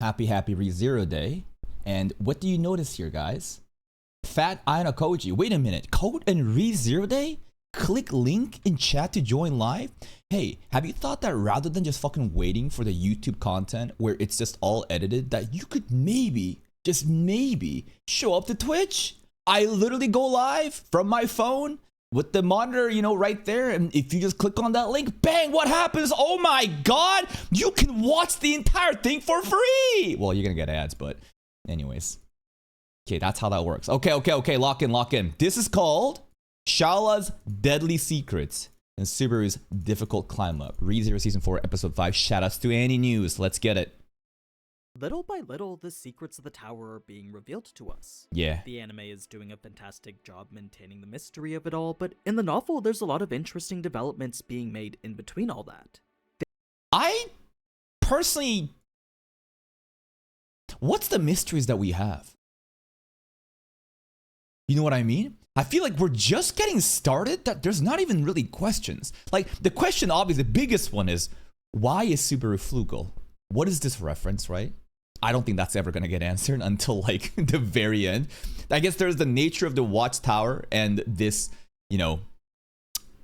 Happy ReZero Day. And what do you notice here, guys? Fat Aina Koji. Wait a minute. Code and ReZero Day? Click link in chat to join live? Hey, have you thought that rather than just fucking waiting for the YouTube content where it's just all edited, that you could maybe, just maybe, show up to Twitch? I literally go live from my phone with the monitor, you know, right there. And if you just click on that link, bang, what happens? Oh my God, you can watch the entire thing for free. Well, you're gonna get ads, but anyways. Okay, that's how that works. Okay, lock in. This is called Shala's Deadly Secrets and Subaru's Difficult Climb Up. ReZero Season 4, Episode 5. Shoutouts to AniNews. Let's get it. Little by little, the secrets of the tower are being revealed to us. Yeah. The anime is doing a fantastic job maintaining the mystery of it all, but in the novel, there's a lot of interesting developments being made in between all that. I personally... What's the mysteries that we have? You know what I mean? I feel like we're just getting started, that there's not even really questions. Like, the question, obviously, the biggest one is, why is Subaru Flugel? What is this reference, right? I don't think that's ever going to get answered until, like, the very end. I guess there's the nature of the Watchtower and this, you know,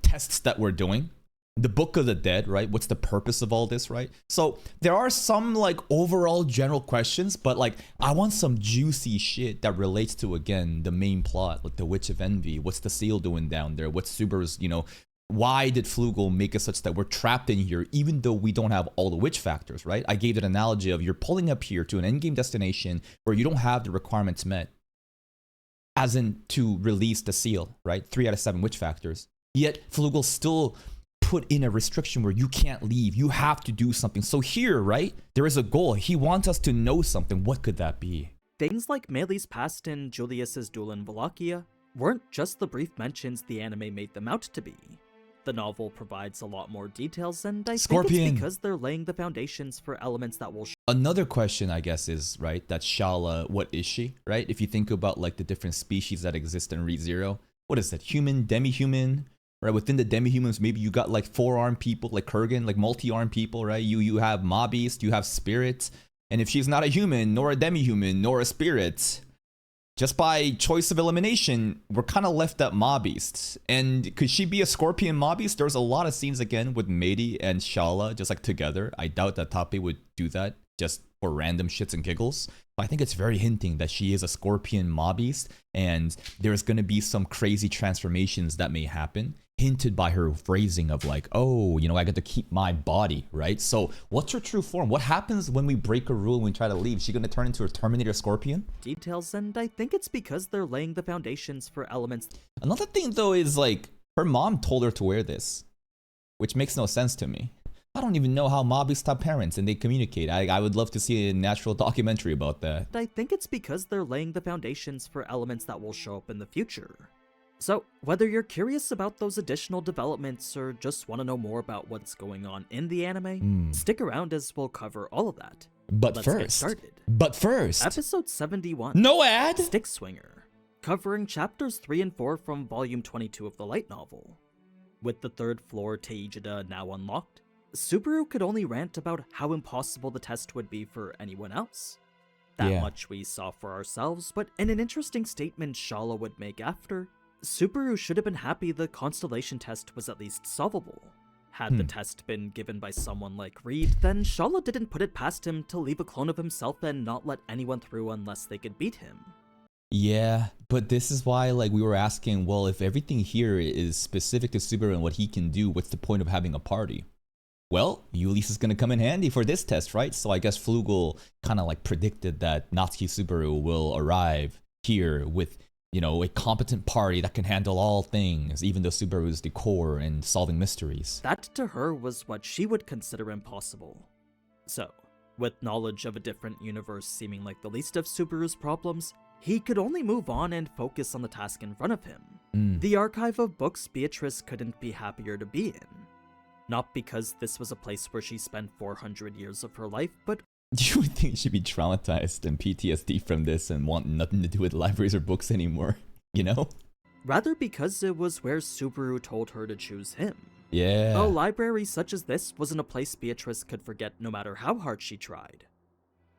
tests that we're doing. The Book of the Dead, right? What's the purpose of all this, right? So there are some like overall general questions, but like I want some juicy shit that relates to, again, the main plot, like the Witch of Envy. What's the seal doing down there? What's Subaru's, you know, why did Flugel make it such that we're trapped in here even though we don't have all the witch factors, right? I gave an analogy of you're pulling up here to an endgame destination where you don't have the requirements met, as in to release the seal, right? 3 out of 7 witch factors. Yet Flugel still put in a restriction where you can't leave. You have to do something. So here, right, there is a goal. He wants us to know something. What could that be? Things like Meili's past and Julius's duel in Vollachia weren't just the brief mentions the anime made them out to be. The novel provides a lot more details, and I think it's because they're laying the foundations for elements that will Another question, I guess, is, right, that Shala, what is she, right? If you think about like the different species that exist in ReZero, what is that? Human, demi-human? Right, within the demi-humans, maybe you got like 4-armed people, like Kurgan, like multi-armed people, right? You have Mobbeast, you have spirits, and if she's not a human, nor a demi-human, nor a spirit, just by choice of elimination, we're kind of left at Mobbeast. And could she be a Scorpion Mobbeast? There's a lot of scenes again with Meili and Shala just like together. I doubt that Tape would do that just for random shits and giggles. But I think it's very hinting that she is a Scorpion Mobbeast, and there's gonna be some crazy transformations that may happen, hinted by her phrasing of like, oh, you know, I got to keep my body, right? So what's her true form? What happens when we break a rule and we try to leave? Is she gonna turn into a Terminator Scorpion? Details, and I think it's because they're laying the foundations for elements. Another thing though is like, her mom told her to wear this, which makes no sense to me. I don't even know how Mobbeasts have parents and they communicate. I would love to see a natural documentary about that. I think it's because they're laying the foundations for elements that will show up in the future. So, whether you're curious about those additional developments or just want to know more about what's going on in the anime, stick around as we'll cover all of that. But Let's first, get started. Episode 71. No ad? Stick Swinger, covering chapters 3 and 4 from volume 22 of the light novel. With the 3rd floor Teijida now unlocked, Subaru could only rant about how impossible the test would be for anyone else. That much we saw for ourselves, but in an interesting statement Shala would make after, Subaru should have been happy the constellation test was at least solvable. Had the test been given by someone like Reed, then Shala didn't put it past him to leave a clone of himself and not let anyone through unless they could beat him. Yeah, but this is why, like, we were asking, well, if everything here is specific to Subaru and what he can do, what's the point of having a party? Well, Ulysse is going to come in handy for this test, right? So I guess Flugel kind of like predicted that Natsuki Subaru will arrive here with, you know, a competent party that can handle all things, even though Subaru is the core in solving mysteries. That to her was what she would consider impossible. So, with knowledge of a different universe seeming like the least of Subaru's problems, he could only move on and focus on the task in front of him. The archive of books Beatrice couldn't be happier to be in. Not because this was a place where she spent 400 years of her life, but You would think she'd be traumatized and PTSD from this and want nothing to do with libraries or books anymore, you know? rather because it was where Subaru told her to choose him. Yeah. A library such as this wasn't a place Beatrice could forget no matter how hard she tried.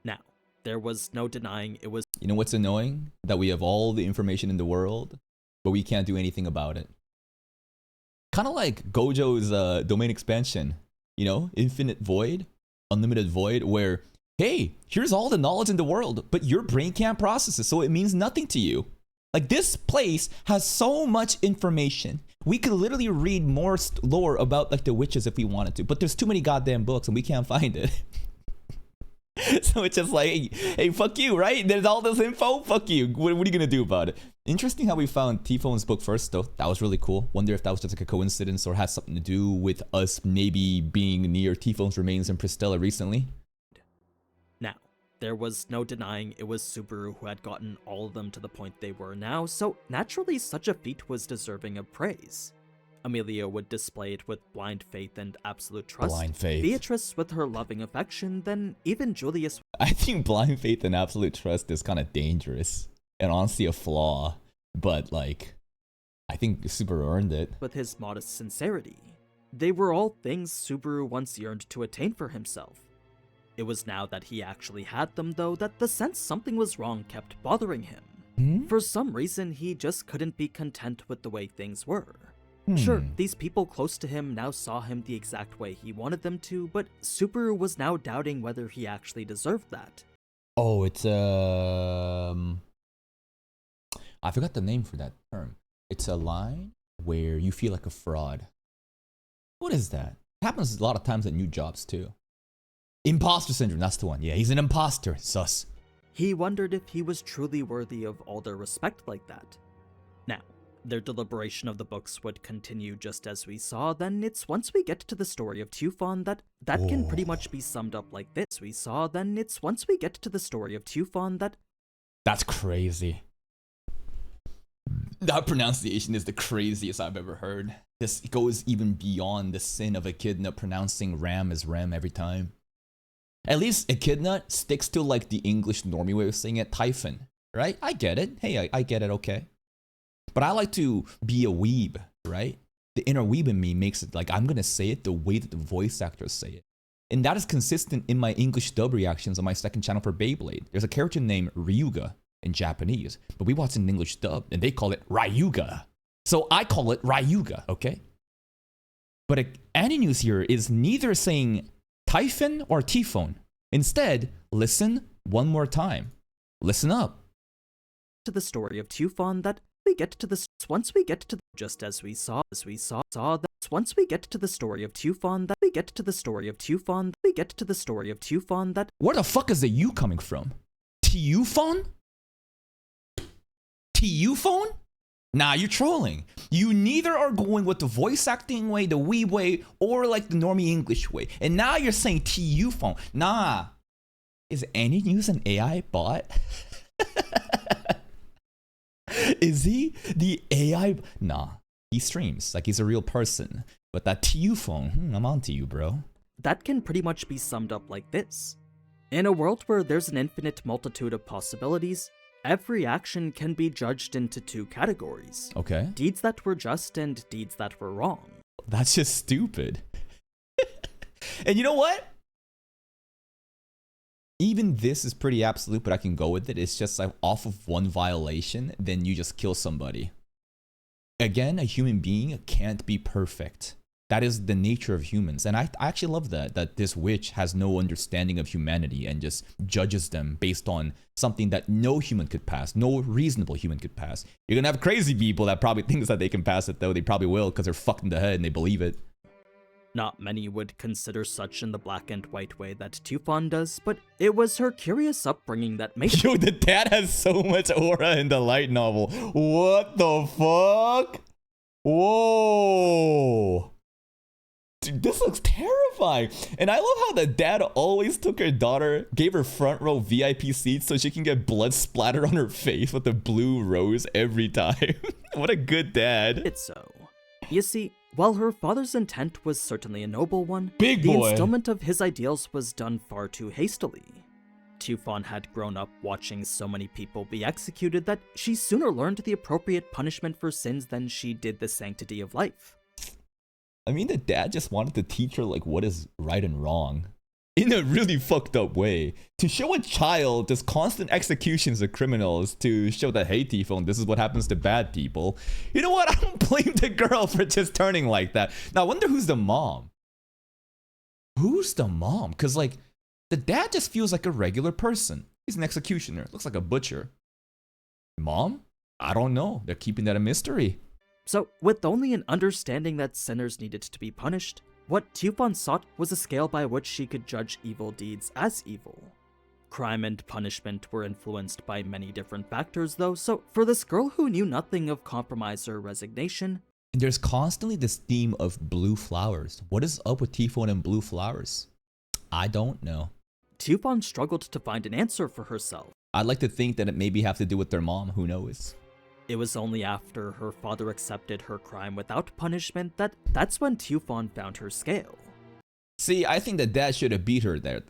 Now, there was no denying it was. You know what's annoying? That we have all the information in the world, but we can't do anything about it. Kind of like Gojo's domain expansion, you know, infinite void, unlimited void, where, hey, here's all the knowledge in the world, but your brain can't process it, so it means nothing to you. Like, this place has so much information. We could literally read more lore about like the witches if we wanted to, but there's too many goddamn books and we can't find it. So it's just like, hey, fuck you, right? There's all this info, fuck you. What are you gonna do about it? Interesting how we found T-Phone's book first, though. That was really cool. Wonder if that was just like a coincidence or has something to do with us maybe being near T-Phone's remains in Pristella recently. Now, there was no denying it was Subaru who had gotten all of them to the point they were now, so naturally such a feat was deserving of praise. Amelia would display it with blind faith and absolute trust. Blind faith. Beatrice with her loving affection, then even Julius. I think blind faith and absolute trust is kind of dangerous and honestly a flaw, but like, I think Subaru earned it. With his modest sincerity. They were all things Subaru once yearned to attain for himself. It was now that he actually had them, though, that the sense something was wrong kept bothering him. For some reason, he just couldn't be content with the way things were. Sure, these people close to him now saw him the exact way he wanted them to, but Subaru was now doubting whether he actually deserved that. Oh, it's I forgot the name for that term. It's a line where you feel like a fraud. What is that? It happens a lot of times at new jobs too. Imposter syndrome, that's the one. Yeah, he's an imposter, sus. He wondered if he was truly worthy of all their respect like that. Now, their deliberation of the books would continue just as we saw, then it's once we get to the story of Tufon that can pretty much be summed up like this. That's crazy. That pronunciation is the craziest I've ever heard. This goes even beyond the sin of Echidna pronouncing Ram as Rem every time. At least Echidna sticks to like the English normie way of saying it, Typhon, right? I get it. Hey, I get it, okay. But I like to be a weeb, right? The inner weeb in me makes it like I'm gonna say it the way that the voice actors say it. And that is consistent in my English dub reactions on my second channel for Beyblade. There's a character named Ryuga in Japanese, but we watch it in English dub and they call it Ryuga. So I call it Ryuga, okay? But AniNews here is neither saying Typhon or T-Phone. Instead, listen one more time. Listen up. To the story of Tufon that we get to this once we get to just as we saw that once we get to the story of Tufon that we get to the story of Tufon that where the fuck is the U coming from? Tufon? Tufon? Nah, you're trolling. You neither are going with the voice acting way, the weeb way, or like the normie English way. And now you're saying Tufon. Nah. Is AniNews an AI bot? Is he the AI? Nah, he streams like he's a real person. But that Tufon, I'm on to you, bro. That can pretty much be summed up like this. In a world where there's an infinite multitude of possibilities, every action can be judged into two categories. Okay. Deeds that were just and deeds that were wrong. That's just stupid. And you know what? Even this is pretty absolute, but I can go with it. It's just like off of one violation, then you just kill somebody. Again, a human being can't be perfect. That is the nature of humans. And I actually love that this witch has no understanding of humanity and just judges them based on something that no human could pass, no reasonable human could pass. You're gonna have crazy people that probably think that they can pass it, though. They probably will because they're fucked in the head and they believe it. Not many would consider such in the black and white way that Tufon does, but it was her curious upbringing that made Yo, the dad has so much aura in the light novel. What the fuck? Whoa. Dude, this looks terrifying. And I love how the dad always took her daughter, gave her front row VIP seats so she can get blood splattered on her face with a blue rose every time. What a good dad. It's so. You see, while her father's intent was certainly a noble one, Big the boy. instillment of his ideals was done far too hastily. Tufon had grown up watching so many people be executed that she sooner learned the appropriate punishment for sins than she did the sanctity of life. I mean, the dad just wanted to teach her like what is right and wrong. in a really fucked up way. To show a child this constant executions of criminals, to show that, hey, Tifon, this is what happens to bad people. You know what? I don't blame the girl for just turning like that. Now, I wonder who's the mom. Who's the mom? Because, like, the dad just feels like a regular person. He's an executioner. Looks like a butcher. Mom? I don't know. They're keeping that a mystery. So, with only an understanding that sinners needed to be punished, what Tufan sought was a scale by which she could judge evil deeds as evil. Crime and punishment were influenced by many different factors though, so for this girl who knew nothing of compromise or resignation... And there's constantly this theme of blue flowers. What is up with Tifon and blue flowers? I don't know. Tufan struggled to find an answer for herself. I'd like to think that it maybe have to do with their mom, who knows? It was only after her father accepted her crime without punishment that's when Tufan found her scale. See, I think the dad should have beat her there.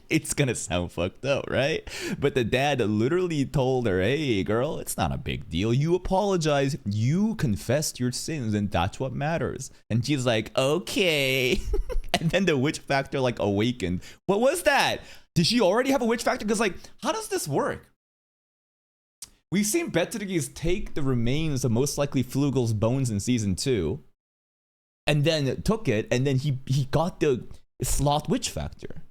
It's gonna sound fucked up, right? But the dad literally told her, hey girl, it's not a big deal. You apologize, you confessed your sins, and that's what matters. And she's like, okay. And then the witch factor like awakened. What was that? Did she already have a witch factor? Because like, how does this work? We've seen Betelgeuse take the remains of most likely Flugel's bones in season 2, and then took it, and then he got the sloth witch factor.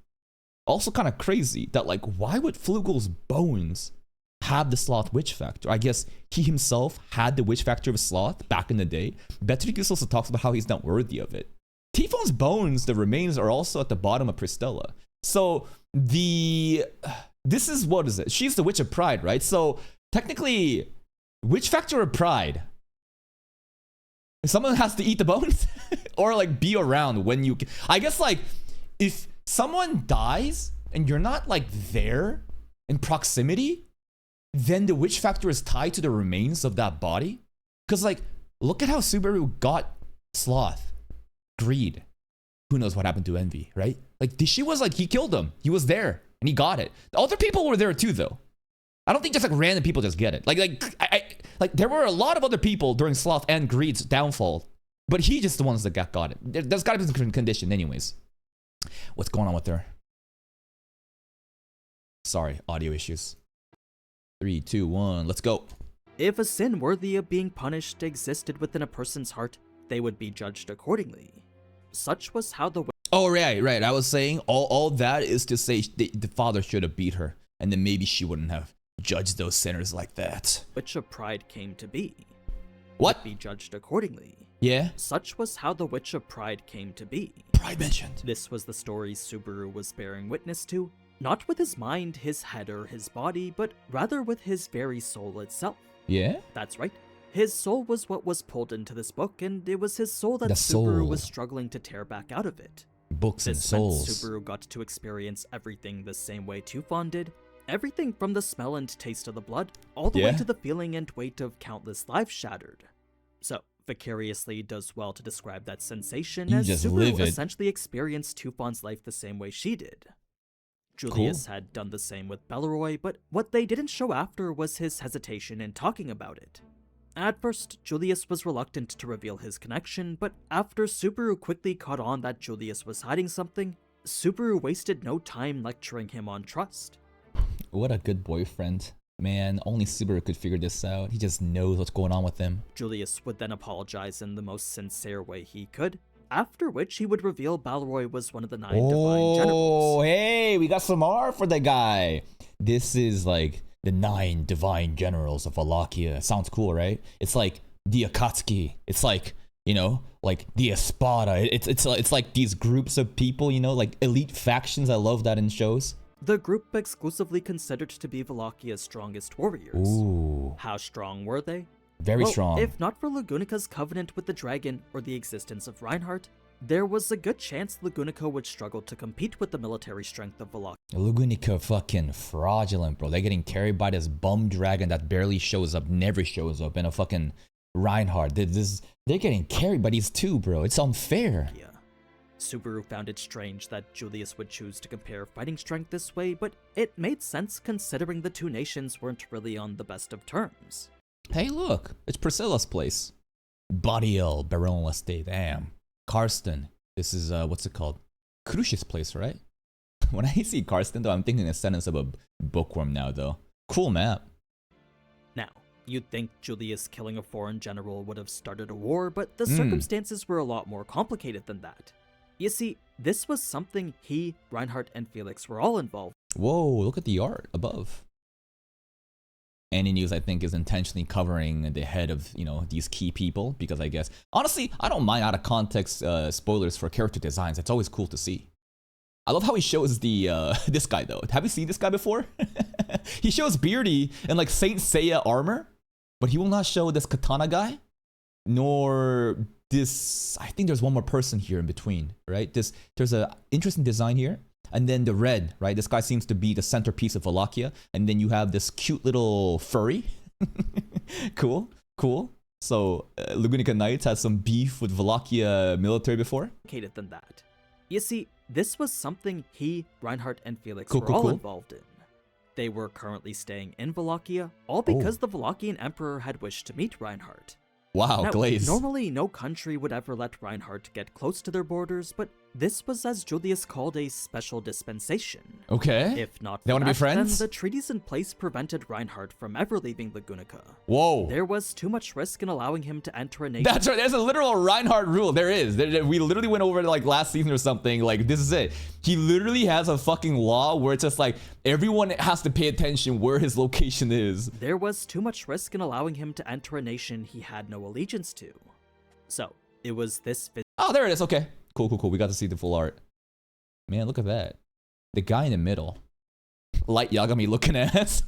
Also kind of crazy that, like, why would Flugel's bones have the sloth witch factor? I guess he himself had the witch factor of sloth back in the day. Betelgeuse also talks about how he's not worthy of it. Tifon's bones, the remains, are also at the bottom of Pristella. So this is, what is it? She's the witch of pride, right? So technically, witch factor of pride. Someone has to eat the bones or like be around when you, I guess, like, if someone dies and you're not like there in proximity, then the witch factor is tied to the remains of that body. Because like, look at how Subaru got sloth, greed. Who knows what happened to envy, right? Like, she was like, he killed him. He was there and he got it. The other people were there too, though. I don't think just like random people just get it. Like there were a lot of other people during sloth and greed's downfall, but he just the ones that got it. There's got to be some condition, anyways. What's going on with her? Sorry, audio issues. 3, 2, 1, let's go. If a sin worthy of being punished existed within a person's heart, they would be judged accordingly. Such was how the... Oh, right. I was saying all that is to say the father should have beat her, and then maybe she wouldn't have judged those sinners like that. Witch of Pride came to be. What? Would be judged accordingly. Yeah? Such was how the Witch of Pride came to be. Pride mentioned. This was the story Subaru was bearing witness to, not with his mind, his head, or his body, but rather with his very soul itself. Yeah? That's right. His soul was what was pulled into this book, and it was his soul that The Subaru soul. was struggling to tear back out of it. Books and This meant souls. Subaru got to experience everything the same way Tufan did. Everything from the smell and taste of the blood, all the way to the feeling and weight of countless lives shattered. So, vicariously does well to describe that sensation, You as just Subaru live it. essentially experienced Tufan's life the same way she did. Julius had done the same with Belleroy, but what they didn't show after was his hesitation in talking about it. At first, Julius was reluctant to reveal his connection, but after Subaru quickly caught on that Julius was hiding something, Subaru wasted no time lecturing him on trust. What a good boyfriend. Man, only Subaru could figure this out. He just knows what's going on with him. Julius would then apologize in the most sincere way he could, after which he would reveal Balroy was one of the 9 divine generals. Oh, hey, we got some R for the guy. This is like the 9 divine generals of Vollachia. Sounds cool, right? It's like the Akatsuki. It's like, you know, like the Espada. It's like these groups of people, you know, like elite factions. I love that in shows. The group exclusively considered to be Vollachia's strongest warriors. Ooh. How strong were they? Very Well, strong. If not for Lagunica's covenant with the dragon or the existence of Reinhardt, there was a good chance Lagunica would struggle to compete with the military strength of Vollachia. Lagunica fucking fraudulent, bro. They're getting carried by this bum dragon that barely shows up, never shows up, and a fucking Reinhardt. They're getting carried by these two, bro. It's unfair. Yeah. Subaru found it strange that Julius would choose to compare fighting strength this way, but it made sense considering the two nations weren't really on the best of terms. Hey, look, it's Priscilla's place. Badiel, Baron Lestate, damn. Karsten, this is, what's it called? Crucius place, right? When I see Karsten, though, I'm thinking a sentence of a bookworm now, though. Cool map. Now, you'd think Julius killing a foreign general would have started a war, but the circumstances were a lot more complicated than that. You see, this was something he, Reinhardt, and Felix were all involved. Whoa, look at the art above. AniNews, I think, is intentionally covering the head of, you know, these key people, because I guess, honestly, I don't mind out of context spoilers for character designs. It's always cool to see. I love how he shows the, this guy, though. Have you seen this guy before? He shows Beardy in, like, Saint Seiya armor, but he will not show this katana guy, nor this, I think there's one more person here in between, right? There's a interesting design here. And then the red, right? This guy seems to be the centerpiece of Vollachia. And then you have this cute little furry. Cool, cool. So Lugunica Knights has some beef with Vollachia military before. Than that. You see, this was something he, Reinhardt, and Felix were all involved in. They were currently staying in Vollachia, all because the Wallachian emperor had wished to meet Reinhardt. Wow, now, Glaze. Normally, no country would ever let Reinhardt get close to their borders, but this was, as Julius called, a special dispensation. Okay. If not they want to be friends? then the treaties in place prevented Reinhardt from ever leaving Lugunica. Whoa. There was too much risk in allowing him to enter a nation. That's right. There's a literal Reinhardt rule. There is. We literally went over it like last season or something. Like, this is it. He literally has a fucking law where it's just like everyone has to pay attention where his location is. There was too much risk in allowing him to enter a nation he had no allegiance to. So, it was this... Oh, there it is. Okay. Cool, cool, cool. We got to see the full art. Man, look at that. The guy in the middle. Light Yagami looking ass.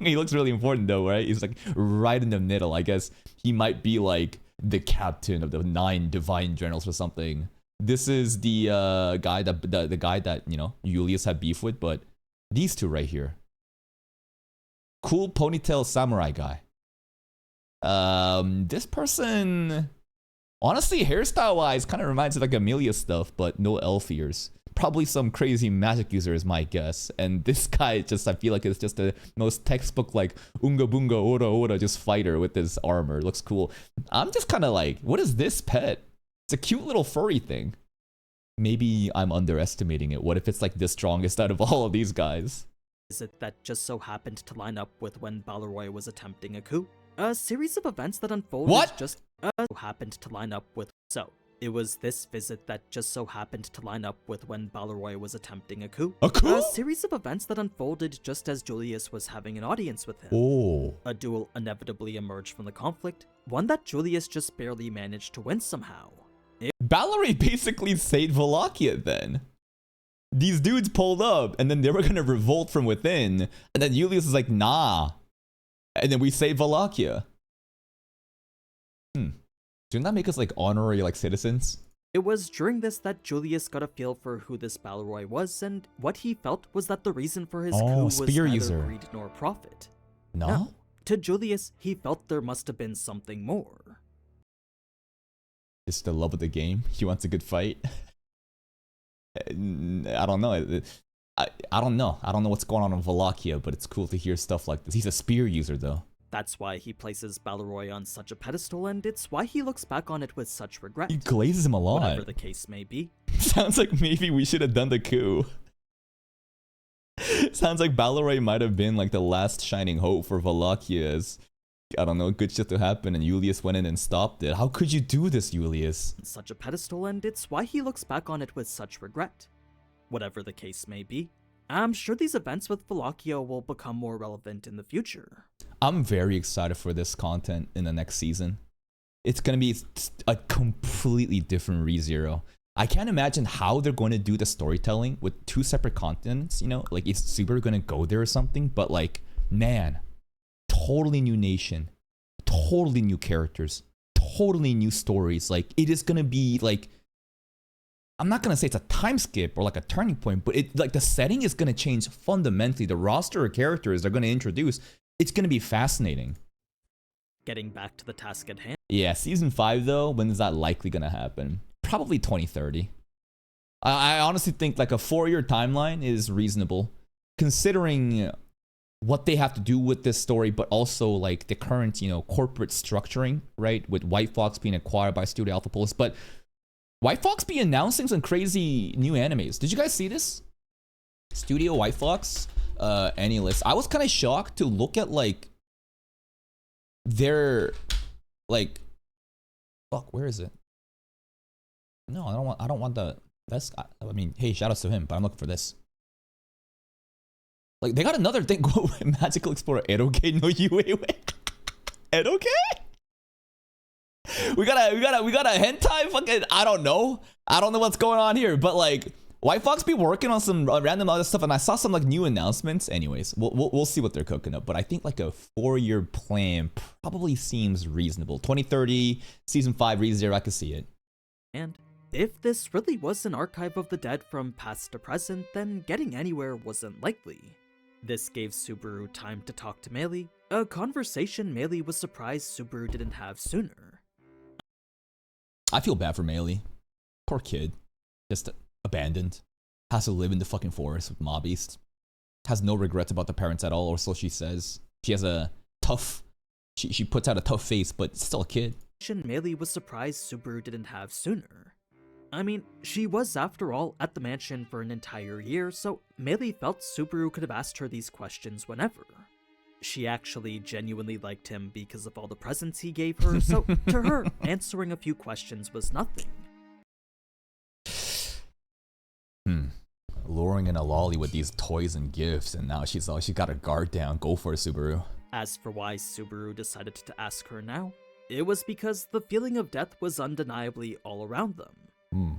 He looks really important though, right? He's like right in the middle. I guess he might be like the captain of the 9 divine generals or something. This is the guy that the guy that, you know, Julius had beef with, but these two right here. Cool ponytail samurai guy. This person, honestly, hairstyle wise, kind of reminds me of like Amelia stuff, but no elf ears. Probably some crazy magic user is my guess. And this guy just, I feel like it's just the most textbook like unga bunga ora ora just fighter with this armor. Looks cool. I'm just kind of like, what is this pet? It's a cute little furry thing. Maybe I'm underestimating it. What if it's like the strongest out of all of these guys? Is it that just so happened to line up with when Balleroy was attempting a coup? A series of events that unfolded just happened to line up with... So, it was this visit that just so happened to line up with when Balleroy was attempting a coup. A coup? A series of events that unfolded just as Julius was having an audience with him. Oh. A duel inevitably emerged from the conflict, one that Julius just barely managed to win somehow. Balleroy basically saved Vollachia then. These dudes pulled up, and then they were gonna revolt from within, and then Julius is like, nah. And then we save Vollachia. Didn't that make us like honorary like citizens? It was during this that Julius got a feel for who this Balleroy was, and what he felt was that the reason for his coup was neither greed nor profit. No? To Julius, he felt there must have been something more. It's the love of the game. He wants a good fight. I don't know. I don't know. I don't know what's going on in Vollachia, but it's cool to hear stuff like this. He's a spear user, though. That's why he places Balleroy on such a pedestal, and it's why he looks back on it with such regret. He glazes him a lot. Whatever the case may be. Sounds like maybe we should have done the coup. Sounds like Balleroy might have been like the last shining hope for Vollachia as, I don't know, good shit to happen, and Julius went in and stopped it. How could you do this, Julius? Such a pedestal, and it's why he looks back on it with such regret. Whatever the case may be, I'm sure these events with Vollachia will become more relevant in the future. I'm very excited for this content in the next season. It's going to be a completely different ReZero. I can't imagine how they're going to do the storytelling with 2 separate continents, you know? Like, is Subaru going to go there or something? But like, man, totally new nation, totally new characters, totally new stories. Like, it is going to be like, I'm not going to say it's a time skip or like a turning point, but it like the setting is going to change fundamentally. The roster of characters they're going to introduce, it's going to be fascinating. Getting back to the task at hand. Yeah, season 5 though, when is that likely going to happen? Probably 2030. I honestly think like a 4-year timeline is reasonable, considering what they have to do with this story, but also like the current, you know, corporate structuring, right? With White Fox being acquired by Studio Alpha Pulse. But White Fox be announcing some crazy new animes. Did you guys see this? Studio White Fox AniList. I was kind of shocked to look at like their like fuck, where is it? No, I don't want the that's I mean, hey, shout outs to him, but I'm looking for this. Like they got another thing Magical Explorer Eroge no Yue. Eroge? We got a hentai fucking I don't know what's going on here, but like White Fox be working on some random other stuff, and I saw some like new announcements. Anyways, we'll see what they're cooking up, but I think like a 4-year plan probably seems reasonable. 2030 season 5 ReZero, I could see it. And if this really was an archive of the dead from past to present, then getting anywhere wasn't likely. This gave Subaru time to talk to Meili, a conversation Meili was surprised Subaru didn't have sooner. I feel bad for Meili. Poor kid. Just abandoned. Has to live in the fucking forest with mob beasts. Has no regrets about the parents at all, or so she says. She has a tough... She puts out a tough face, but still a kid. Meili was surprised Subaru didn't have sooner. I mean, she was after all at the mansion for an entire year, so Meili felt Subaru could have asked her these questions whenever. She actually genuinely liked him because of all the presents he gave her, so to her, answering a few questions was nothing. Luring in a lolly with these toys and gifts, and now she's got her guard down. Go for it, Subaru. As for why Subaru decided to ask her now, it was because the feeling of death was undeniably all around them.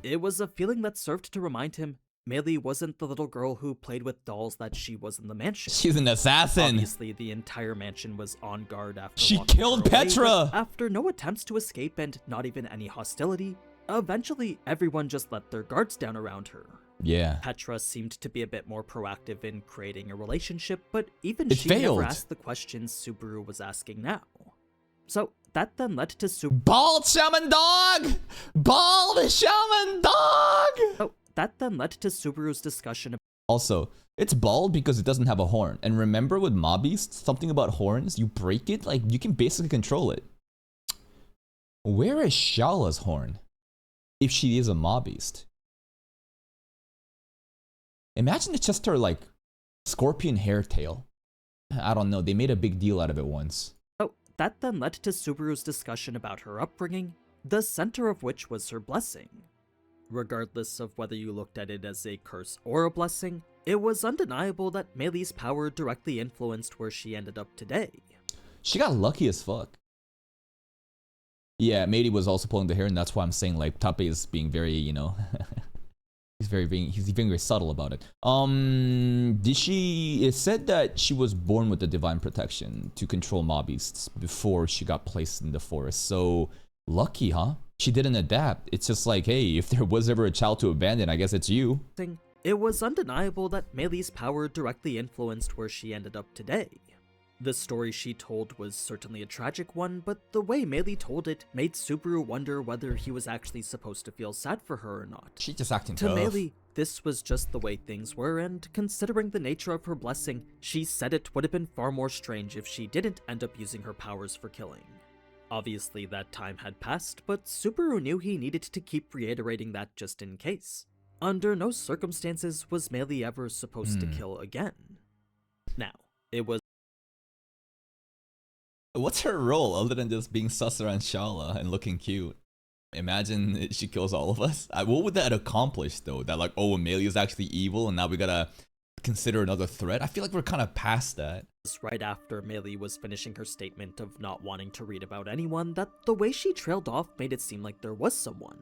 It was a feeling that served to remind him Meili wasn't the little girl who played with dolls that she was in the mansion. She's an assassin. Obviously, the entire mansion was on guard after she killed Petra. After no attempts to escape and not even any hostility, eventually everyone just let their guards down around her. Yeah. Petra seemed to be a bit more proactive in creating a relationship, but even she never asked the questions Subaru was asking now. So that then led to Bald Shaman Dog! Bald Shaman Dog! So that then led to Subaru's discussion. Also, it's bald because it doesn't have a horn. And remember with Mob Beast, something about horns, you break it, like you can basically control it. Where is Shala's horn? If she is a Mob Beast. Imagine it's just her like scorpion hair tail. I don't know, they made a big deal out of it once. So that then led to Subaru's discussion about her upbringing, the center of which was her blessing. Regardless of whether you looked at it as a curse or a blessing, it was undeniable that Meili's power directly influenced where she ended up today. She got lucky as fuck. Yeah, Meili was also pulling the hair, and that's why I'm saying like Tape is being very, you know, he's being very subtle about it. It said that she was born with the divine protection to control mob beasts before she got placed in the forest. So lucky, huh? She didn't adapt. It's just like, hey, if there was ever a child to abandon, I guess it's you. It was undeniable that Meili's power directly influenced where she ended up today. The story she told was certainly a tragic one, but the way Meili told it made Subaru wonder whether he was actually supposed to feel sad for her or not. She's just acting tough. To Meili, this was just the way things were, and considering the nature of her blessing, she said it would have been far more strange if she didn't end up using her powers for killing. Obviously, that time had passed, but Subaru knew he needed to keep reiterating that just in case. Under no circumstances was Meili ever supposed to kill again. Now, it was... What's her role other than just being sus around Shala and looking cute? Imagine she kills all of us. What would that accomplish though? That like, oh, Amelia is actually evil and now we gotta consider another threat? I feel like we're kind of past that. Right after Meili was finishing her statement of not wanting to read about anyone that the way she trailed off made it seem like there was someone.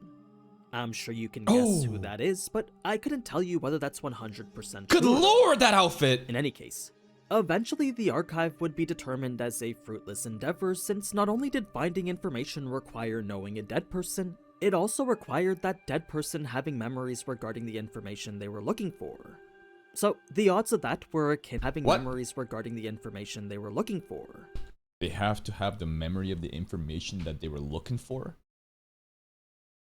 I'm sure you can guess who that is, but I couldn't tell you whether that's 100% Good true. lord, that outfit! In any case, eventually the archive would be determined as a fruitless endeavor since not only did finding information require knowing a dead person, it also required that dead person having memories regarding the information they were looking for. So, the odds of that were akin to having memories regarding the information they were looking for. They have to have the memory of the information that they were looking for?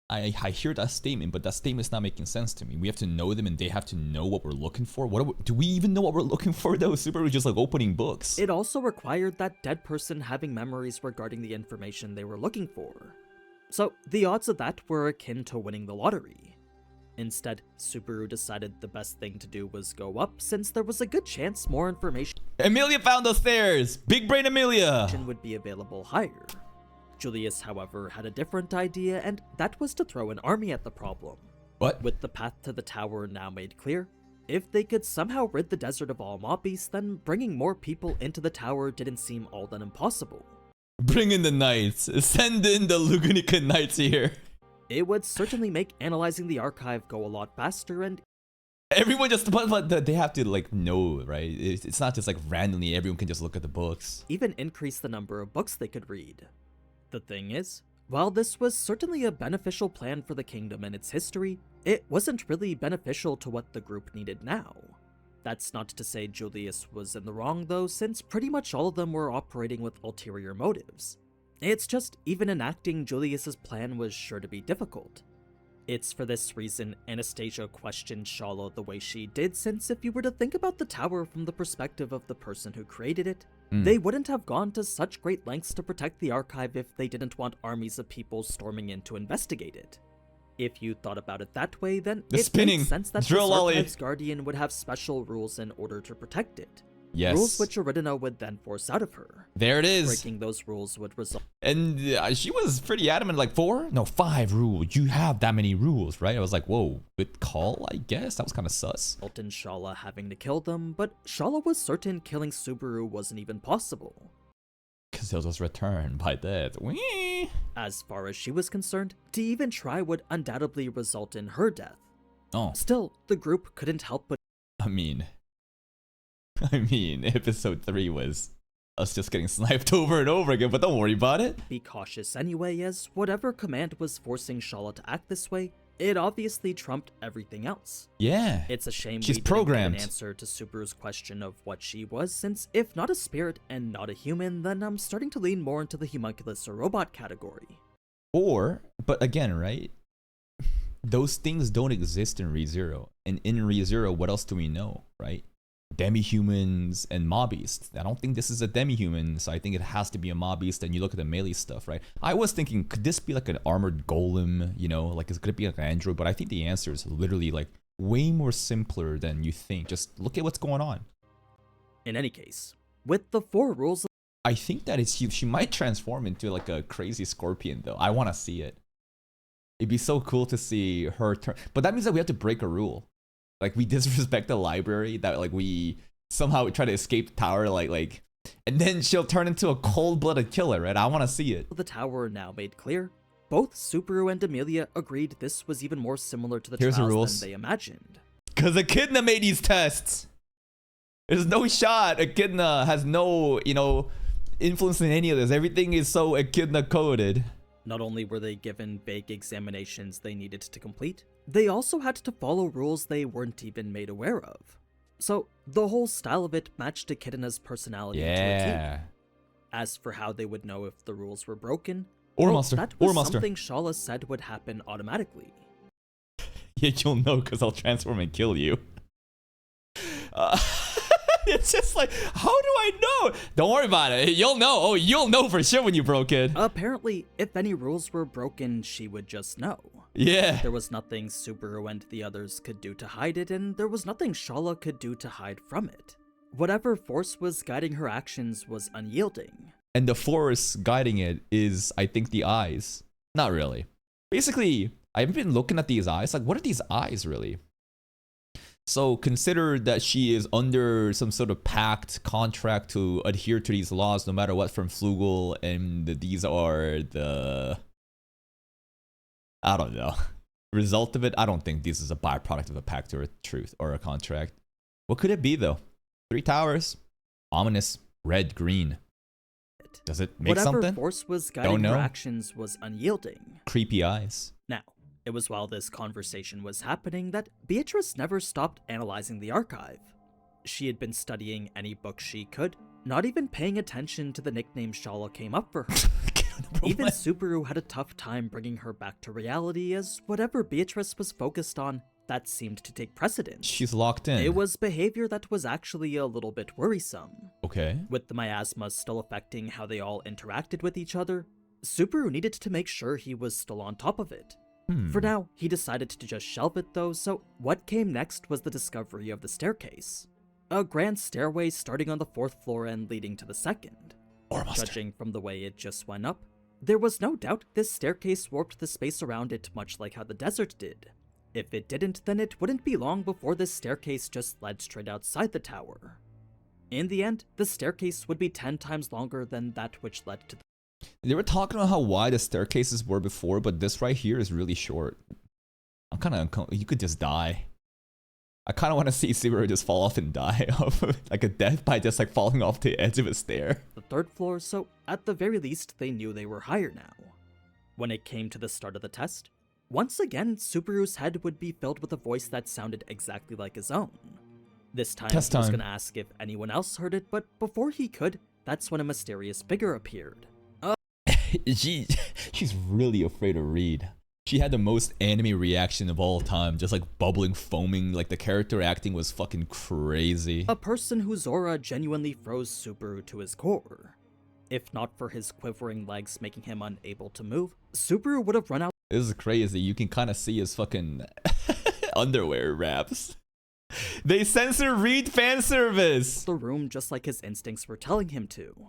I hear that statement, but that statement's not making sense to me. We have to know them and they have to know what we're looking for? Do we even know what we're looking for though? Subaru's just like opening books. It also required that dead person having memories regarding the information they were looking for. So the odds of that were akin to winning the lottery. Instead, Subaru decided the best thing to do was go up, since there was a good chance more information Amelia found those stairs. Big brain Amelia. would be available higher. Julius, however, had a different idea, and that was to throw an army at the problem. What? With the path to the tower now made clear, if they could somehow rid the desert of all mob beasts, then bringing more people into the tower didn't seem all that impossible. Bring in the knights. Send in the Lugunica knights here. It would certainly make analyzing the archive go a lot faster, and Everyone just, but they have to like know, right? It's not just like randomly everyone can just look at the books. even increase the number of books they could read. The thing is, while this was certainly a beneficial plan for the kingdom and its history, it wasn't really beneficial to what the group needed now. That's not to say Julius was in the wrong though, since pretty much all of them were operating with ulterior motives. It's just even enacting Julius's plan was sure to be difficult. It's for this reason Anastasia questioned Shala the way she did, since if you were to think about the tower from the perspective of the person who created it, they wouldn't have gone to such great lengths to protect the archive if they didn't want armies of people storming in to investigate it. If you thought about it that way, then it makes sense that this archive's guardian would have special rules in order to protect it. Yes. Rules which Aridina would then force out of her. There it is. Breaking those rules would result. And she was pretty adamant, like 4? No, 5 rules. You have that many rules, right? I was like, whoa, good call, I guess. That was kind of sus. In Shala having to kill them, but Shala was certain killing Subaru wasn't even possible. Because he'll just return by death. Whee! As far as she was concerned, to even try would undoubtedly result in her death. Oh, Still, the group couldn't help but I mean, episode 3 was us just getting sniped over and over again, but don't worry about it. be cautious anyway, as whatever command was forcing Shala to act this way, it obviously trumped everything else. Yeah. It's a shame She's we didn't programmed. get an answer to Subaru's question of what she was, since if not a spirit and not a human, then I'm starting to lean more into the homunculus or robot category. But again, right? Those things don't exist in ReZero. And in ReZero, what else do we know, right? Demi-humans and mob beasts. I don't think this is a demi-human, so I think it has to be a mob beast. And you look at the melee stuff, right? I was thinking, could this be like an armored golem, you know? Like, could it be like an android? But I think the answer is literally like way more simpler than you think. Just look at what's going on. In any case, with the 4 rules I think that she might transform into like a crazy scorpion though. I want to see it. It'd be so cool to see her turn. But that means that we have to break a rule. Like we disrespect the library, that like we somehow try to escape the tower, like, and then she'll turn into a cold-blooded killer, right? I want to see it. the tower now made clear, both Subaru and Amelia agreed this was even more similar to the Here's the trials rules. than they imagined. Cause Echidna made these tests. There's no shot. Echidna has no, influence in any of this. Everything is so Echidna coded. Not only were they given vague examinations they needed to complete, they also had to follow rules they weren't even made aware of. So, the whole style of it matched Echidna's personality to a Yeah. T. As for how they would know if the rules were broken, Or well, monster. that was Or monster. something Shala said would happen automatically. Yeah, you'll know because I'll transform and kill you. It's just like, how do I know? Don't worry about it. You'll know. Oh, you'll know for sure when you broke it. Apparently, if any rules were broken, she would just know. Yeah. There was nothing Subaru and the others could do to hide it, and there was nothing Shala could do to hide from it. Whatever force was guiding her actions was unyielding. And the force guiding it is, I think, the eyes. Not really. Basically, I've been looking at these eyes. Like, what are these eyes really? So consider that she is under some sort of pact, contract to adhere to these laws no matter what from Flugel, and these are the... I don't know. Result of it? I don't think this is a byproduct of a pact or a truth or a contract. What could it be though? 3 towers. Ominous. Red, green. Does it make Whatever something? force was guiding know. her actions was unyielding. Creepy eyes. Now, it was while this conversation was happening that Beatrice never stopped analyzing the archive. She had been studying any book she could, not even paying attention to the nickname Shala came up for her. Even Subaru had a tough time bringing her back to reality, as whatever Beatrice was focused on, that seemed to take precedence. She's locked in. It was behavior that was actually a little bit worrisome. Okay. With the miasma still affecting how they all interacted with each other, Subaru needed to make sure he was still on top of it. For now, he decided to just shelve it though, so what came next was the discovery of the staircase. A grand stairway starting on the 4th floor and leading to the 2nd. Judging from the way it just went up, there was no doubt this staircase warped the space around it much like how the desert did. If it didn't, then it wouldn't be long before this staircase just led straight outside the tower. In the end, the staircase would be 10 times longer than that which led to the They were talking about how wide the staircases were before, but this right here is really short. I'm kind of uncomfortable. You could just die. I kind of want to see Subaru just fall off and die of like a death by just like falling off the edge of a stair. the 3rd floor, so at the very least they knew they were higher now. When it came to the start of the test, once again Subaru's head would be filled with a voice that sounded exactly like his own. This time Test he was time. gonna ask if anyone else heard it, but before he could, that's when a mysterious figure appeared. She's really afraid of Reed. She had the most anime reaction of all time, just like bubbling, foaming, like the character acting was fucking crazy. A person whose aura genuinely froze Subaru to his core. If not for his quivering legs making him unable to move, Subaru would have run out This is crazy. You can kind of see his fucking underwear wraps. They censor Reed fan service. the room just like his instincts were telling him to.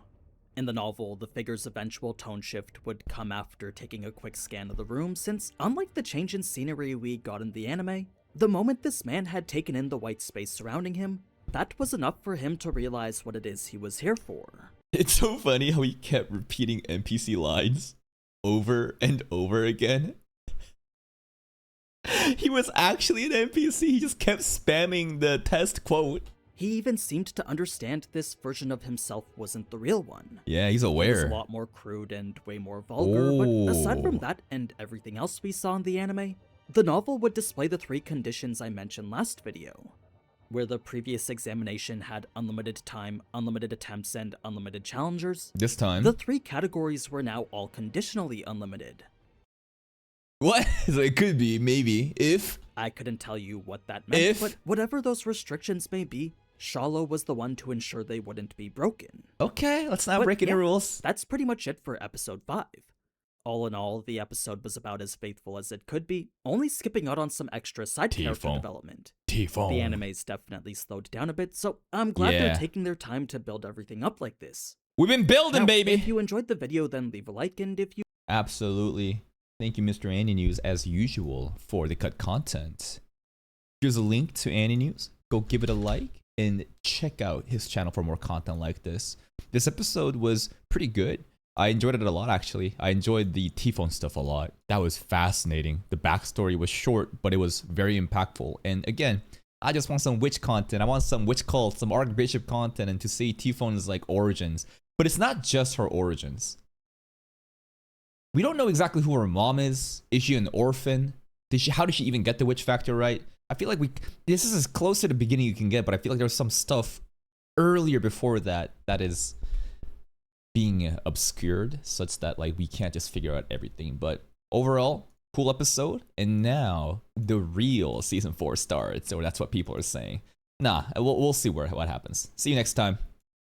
In the novel, the figure's eventual tone shift would come after taking a quick scan of the room, since unlike the change in scenery we got in the anime, the moment this man had taken in the white space surrounding him, that was enough for him to realize what it is he was here for. It's so funny how he kept repeating NPC lines over and over again. He was actually an NPC. He just kept spamming the test quote. He even seemed to understand this version of himself wasn't the real one. Yeah, he's It was aware. a lot more crude and way more vulgar, but aside from that and everything else we saw in the anime, the novel would display the 3 conditions I mentioned last video. Where the previous examination had unlimited time, unlimited attempts, and unlimited challengers, This time. the 3 categories were now all conditionally unlimited. What? So it could be, maybe, if. I couldn't tell you what that meant, If- but whatever those restrictions may be, Shallow was the one to ensure they wouldn't be broken. Okay, let's not But break any yeah, rules. That's pretty much it for episode 5. All in all, the episode was about as faithful as it could be, only skipping out on some extra side character T-phone. development. T-phone. The anime's definitely slowed down a bit, so I'm glad Yeah. they're taking their time to build everything up like this. We've been building, Now, baby. if you enjoyed the video, then leave a like, and if you Absolutely. Thank you, Mr. AniNews, as usual, for the cut content. Here's a link to AniNews. Go give it a like and check out his channel for more content like this. This episode was pretty good. I enjoyed it a lot, actually. I enjoyed the T-phone stuff a lot. That was fascinating. The backstory was short, but it was very impactful. And again, I just want some witch content. I want some witch cult, some Archbishop content, and to see T-phone's like origins. But it's not just her origins. We don't know exactly who her mom is. Is she an orphan? How did she even get the witch factor right? I feel like this is as close to the beginning you can get, but I feel like there's some stuff earlier before that that is being obscured such that like we can't just figure out everything. But overall, cool episode. And now the real season 4 starts, or that's what people are saying. Nah, we'll see what happens. See you next time.